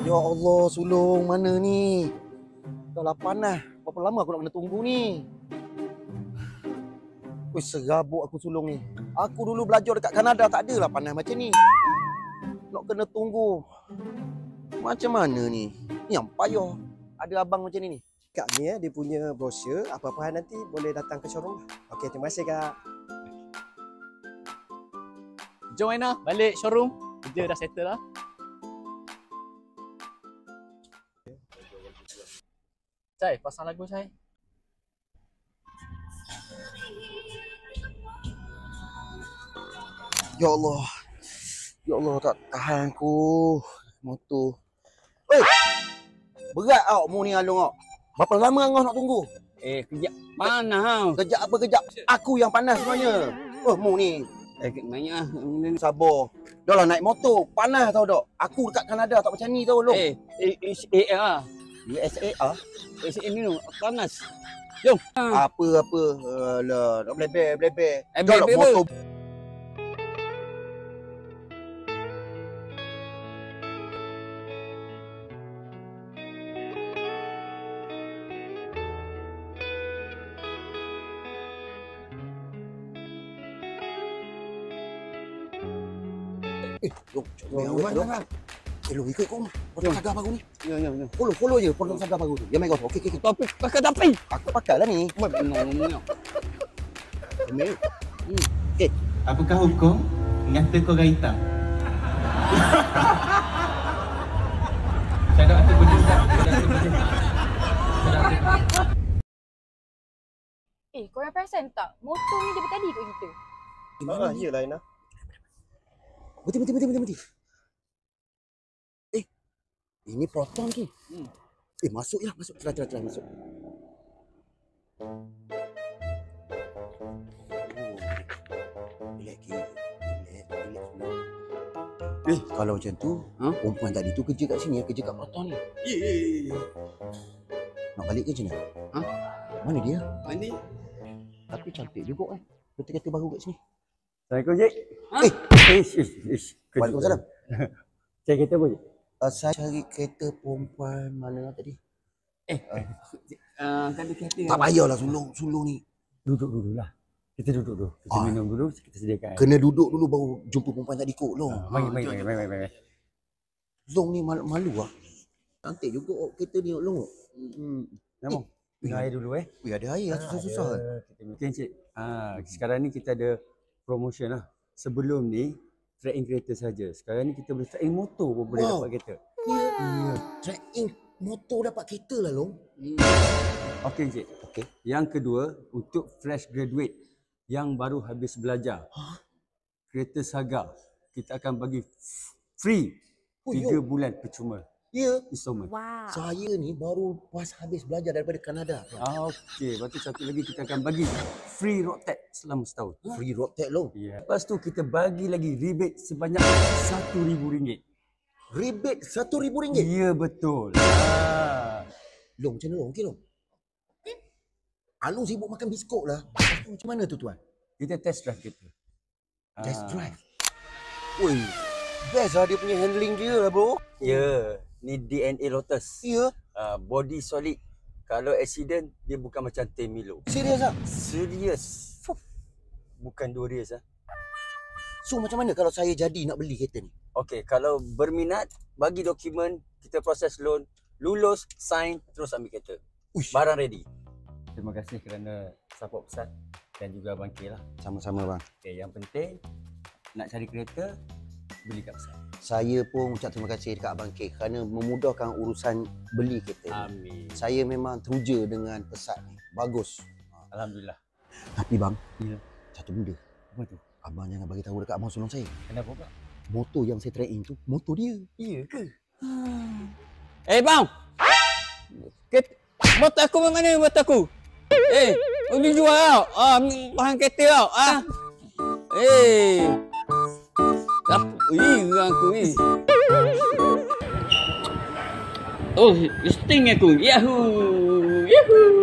Ya Allah, sulung mana ni? Dah 8 dah. Berapa lama aku nak kena tunggu ni? Wih, serabut aku sulung ni. Aku dulu belajar dekat Kanada tak adalah panas macam ni. Nak kena tunggu. Macam mana ni? Ni yang payah. Ada abang macam ni ni. Kak ni dia punya brosur, apa-apa hal nanti boleh datang ke showroom lah. Okey, terima kasih Kak. Jom Aina, balik showroom. Kerja dah settle lah. Cai, pasang lagu Cai. Ya Allah. Ya Allah, tak tahan aku. Motor. Weh! Berat tau mu ni Along tau. Berapa lama kau nak tunggu? Kejap mana? Kejap apa kejap? Aku yang panas sebenarnya. Oh, mu ni. Mana? Sabar. Dah lah naik motor. Panas tau dok. Aku dekat Kanada tak macam ni tau Long. USA USA ini tu, panas. Jom. Apa-apa. Alah, nak bleber. Dah lah bleber motor. Long, jom. Long, ikut kau. Potong sagar baru ni. Ya. Follow je potong sagar baru tu. Yang main kau. Okey. Tapi pakai tapi. Aku pakai lah ni. Apakah hukum mengata korang hitam? Syarat atau berjumpa? Korang perasan tak? Motor ni daripada tadi kat kita. Iyalah Aina. Berhenti. Ini Proton tu. Masuk je lah. Masuk. Try masuk. Relax semua. Kalau macam tu, perempuan tadi tu kerja kat sini, kerja kat Proton ni. Ya. Nak balik ke macam mana? Mana dia? Mana? Tapi cantik juga kan. Kereta baru kat sini. Assalamualaikum, Cik. Waalaikumsalam. Cik, kereta apa, Cik? Saya cari kereta perempuan mana tadi? Kan dia kata. Tak payahlah sulung ni. Duduk dulu lah. Kita duduk dulu. Kita minum dulu, kita sediakan. Kena duduk dulu baru jumpa perempuan tadi kot Long. Mari. Long ni malu lah. Cantik juga kereta ni Long. Nama? Minum air dulu Wih, ada air lah susah-susah. Mungkin Cik. Sekarang ni kita ada promotion lah. Sebelum ni trade-in kereta saja. Sekarang ni kita boleh trade-in motor pun boleh dapat kereta. Ya. Trade-in motor dapat kereta lah Long. Okey Cik. Okey. Yang kedua, untuk fresh graduate yang baru habis belajar. Kereta Saga kita akan bagi free 3 bulan percuma. Ya. Installment. Wow. Saya ni baru pas habis belajar daripada Kanada. Okey, lepas tu satu lagi kita akan bagi free road tax selama setahun. Free road tax Long. Ya. Lepas tu kita bagi lagi rebate sebanyak RM1,000. Rebate RM1,000. Ya betul. Long, macam mana Long? Okey Long. Alung sibuk makan biskut lah. Macam mana tu tuan? Kita test drive kita. Test drive. Woi, best lah dia punya handling dia lah bro. Ya, ni DNA Lotus. Ya. Body solid. Kalau accident dia bukan macam Temilo. Serius lah? Serius. Bukan Dorius So macam mana kalau saya jadi nak beli kereta ni? Okey, kalau berminat bagi dokumen, kita proses loan, lulus, sign, terus ambil kereta. Uish. Barang ready. Terima kasih kerana support Ustaz dan juga Abang K lah. Sama-sama bang. Okey, yang penting nak cari kereta, beli kat Ustaz. Saya pun ucap terima kasih dekat Abang K kerana memudahkan urusan beli kereta. Amin. Saya memang teruja dengan pesat ni. Bagus. Alhamdulillah. Tapi bang, Ya. satu benda. Apa tu? Abang jangan bagi tahu dekat abang sulung saya. Kenapa Pak? Motor yang saya trade in tu, motor dia. Iya ke? Bang! Motor aku mana motor aku? Boleh jual tau. Bahan kereta tau. Gerang aku ni. Oh, sting aku. Yahoo!